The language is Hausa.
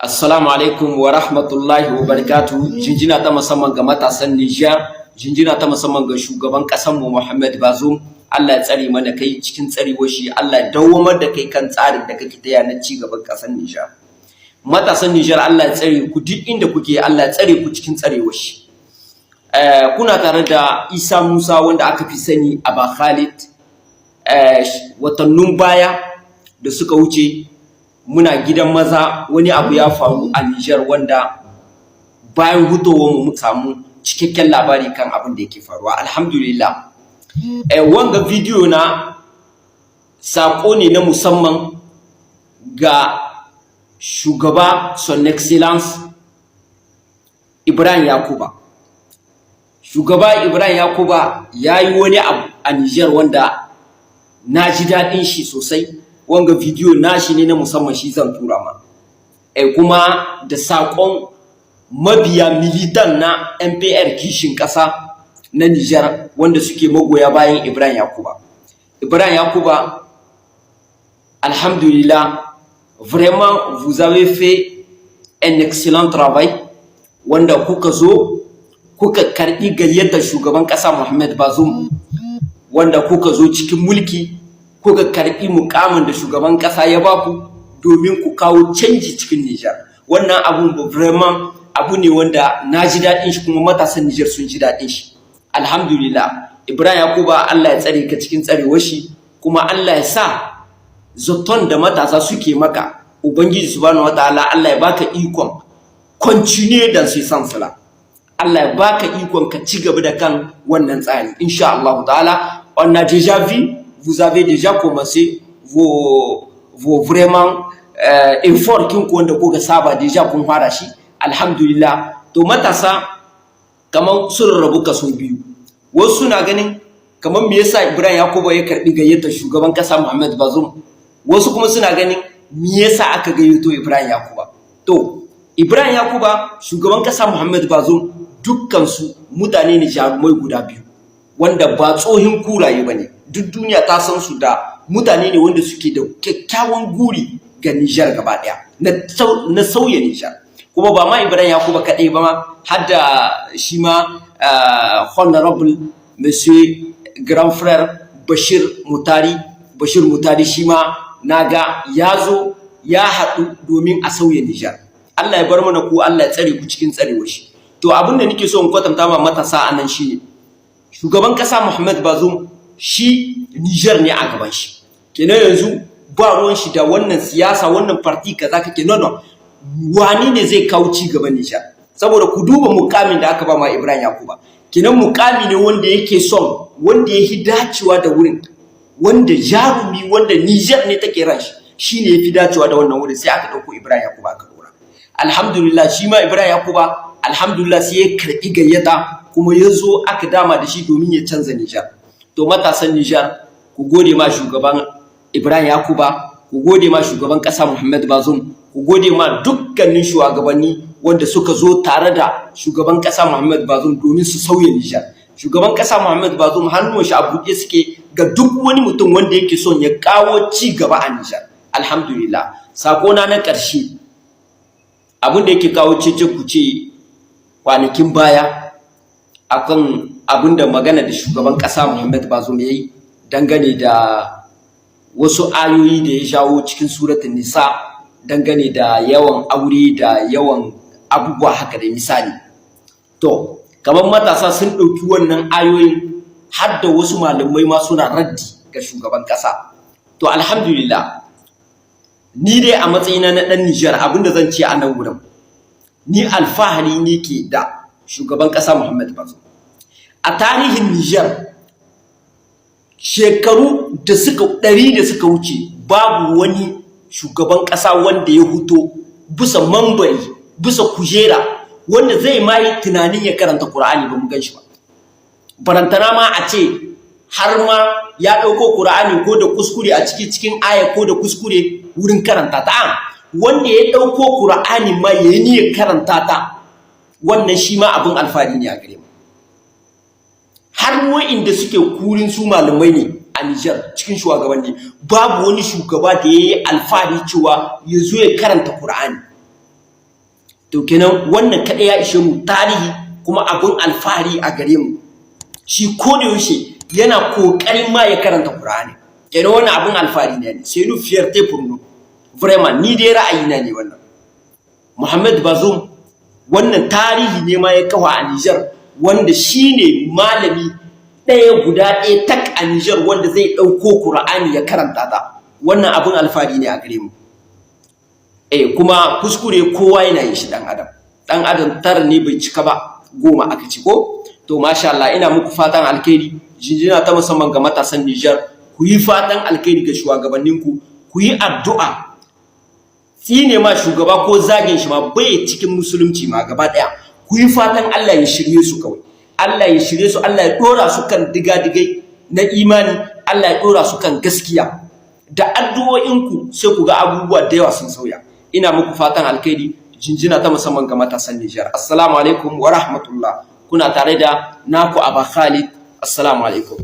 Assalamu alaikum wa rahmatullahi wa barakatuh. Jinjina ta musamman ga matasan Nijar, jinjina ta musamman ga shugaban mu Muhammad Bazoum. Allah ya tsare mana kai cikin tsarewar shi, Allah ya dawwamar da kai kan tsarin da kake taya na ci gaban ƙasar Nijar. Matasan Nijar, Allah ya tsare ku duk inda kuke, Allah ya tsare ku cikin tsarewar shi. Kuna tare da Isa Musa wanda aka fi sani Aba Khalid. Watannin baya da suka wuce muna gidan maza wani abu ya faru a Nijar wanda bayan hutowar mu samu cikakken labari kan abin da yake faruwa. Alhamdulillah. Wanga bidiyo na sako ne na musamman ga shugaba Son Excellence Ibrahim Yakuba. Shugaba Ibrahim Yakuba ya yi wani abu a Nijar wanda na ji daɗin shi sosai. Wanga bidiyo nashi ne na musamman, shi zan tura ma. Kuma da saƙon mabiya militan na MPR kishin ƙasa na Nijar wanda suke magoya bayan Ibrahim Yakuba. Ibrahim Yakuba, alhamdulillah, vraiment vous avez fait un excellent travail wanda kuka zo kuka karɓi gayyatar shugaban ƙasa Muhammad Bazoum, wanda kuka zo cikin mulki kuka karɓi mukamin da shugaban ƙasa ya baku domin ku kawo canji cikin Nijar. Wannan abun vraiment abu ne wanda na ji daɗin shi, kuma matasan Nijar sun ji daɗin shi. Alhamdulillah. Ibrahim Yakuba, Allah ya tsare ka cikin tsarewar shi, kuma Allah ya sa zaton da matasa suke maka, Ubangiji subhanahu wataala Allah ya baka ikon continuer dans ce sens-là. Allah ya baka ikon ka ci gaba da kan wannan tsari. Insha Allah ta'ala, on a déjà vu, vous avez déjà commencé vos vraiment efforts kin ku wanda kuka saba déjà kun fara shi. Alhamdulillah. To matasa kaman sun rabu kaso biyu. Wasu suna ganin kaman me yasa Ibrahim Yakuba ya karbi gayyatar shugaban kasa Muhammad Bazoum. Wasu kuma suna ganin me yasa aka gayyato Ibrahim Yakuba. To Ibrahim Yakuba, shugaban kasa Muhammad Bazoum, dukkan su mutane ne jarumai guda biyu wanda ba tsohin kuraye bane. Duk duniya ta san su da mutane ne wanda suke da kyakkyawan guri ga Nijar gaba daya na sauya Nijar. Kuma ba ma Ibrahim Yakuba kadai ba ma, har da shi ma honorable monsieur grand frère Bashir Mutari shi ma naga ya zo ya haɗu domin a sauya Nijar. Allah ya bar mana ku, Allah ya tsare ku cikin tsarewar shi. To abin da nake so in kwatanta ma matasa anan shine shugaban kasa Muhammad Bazoum, shi Niger ne a gaban shi. Kenan yanzu ba ruwan shi da wannan siyasa, wannan party kaza kake, no, wani ne zai kawo ci gaban Niger? Saboda ku duba mukamin da aka ba ma Ibrahim Yakuba. Kenan mukami ne wanda yake son, wanda yake dacewa da wurin, wanda jarumi, wanda Niger ne take ran shi, shine yafi dacewa da wannan wurin, sai aka dauko Ibrahim Yakuba aka dora. Alhamdulillah, shi ma Ibrahim Yakuba, alhamdulillah, sai ya karbi gayyata kuma ya zo aka dama da shi domin ya canza Niger. To matasan Nijar, ku gode ma shugaban Ibrahim Yakuba, ku gode ma shugaban ƙasa Muhammad Bazoum, ku gode ma dukkanin shugabanni wanda suka zo tare da shugaban ƙasa Muhammad Bazoum domin su sauya Nijar. Shugaban ƙasa Muhammad Bazoum hannun shi a buɗe suke ga duk wani mutum wanda yake son ya kawo ci gaba a Nijar. Alhamdulillah. Sakona na ƙarshe, abin da yake kawo cece kuce kwanakin baya akan abinda magana da shugaban kasa Muhammad Bazoum yayi dangane da wasu ayoyi da ya jawo cikin suratul Nisa dangane da yawan aure da yawan abubuwa haka da misali. To kamar matasa sun ɗauki wannan ayoyin, har da wasu malamai ma suna raddi ga shugaban kasa. To alhamdulillah, ni dai a matsayina na ɗan Nijar, abinda zan ce a nan wurin, ni alfahari ne ke da shugaban kasa Muhammad Bazoum. A tarihin Nijar, shekaru da ɗari da suka wuce, babu wani shugaban ƙasa wanda ya huto bisa mambari, bisa kujera, wanda zai ma yi tunanin ya karanta Kur'ani, ba mu gan shi ba. Barantana ma a ce har ma ya ɗauko Kur'ani ko da kuskure a cikin aya ko da kuskure wurin karanta ta. Wanda ya ɗauko Kur'ani ma ya yi niyyar karanta ta, wannan shi ma abin alfahari ne a gare mu. Har wa'inda suke kurin su malamai ne a Nijar cikin shugabanni, babu wani shugaba da yayi alfahari cewa ya zo ya karanta Qur'ani. to kenan wannan kada ya ishe mu tarihi kuma abun alfahari a gare mu. Shi ko da yaushe yana kokarin ma ya karanta Qur'ani, kenan wannan abun alfahari ne, c'est une fierté pour nous vraiment. Ni dai ra'ayina ne wannan. Muhammad Bazoum wannan tarihi ne ma ya kawo a Niger, wanda shine malami guda ɗaya tak a Niger wanda zai ɗauko Qur'ani ya karanta ta. Wannan abun alfahari ne a gare mu. Kuma kuskure kowa yana yin shi dan adam tara ne bai cika ba, 10 aka ci ko. To masha Allah, ina muku fatan alkhairi, jinjina ta musamman ga matasan Niger. Ku yi fatan alkhairi ga shugabanninku, ku yi addu'a. Tsine ma shugaba ko zagin shi ma bai cikin musulunci ma gaba daya. Ku yi fatan Allah ya shirye su kawai, Allah ya shirye su, Allah ya dora su kan diga-digai na imani, Allah ya dora su kan gaskiya. Da addu'o'inku sai ku ga abubuwa da yawa sun sauya. Ina muku fatan alkhairi, jinjina ta musamman ga matasan Niger. Assalamu alaikum wa rahmatullah. Kuna tare da naku Aba Khalid. Assalamu alaikum.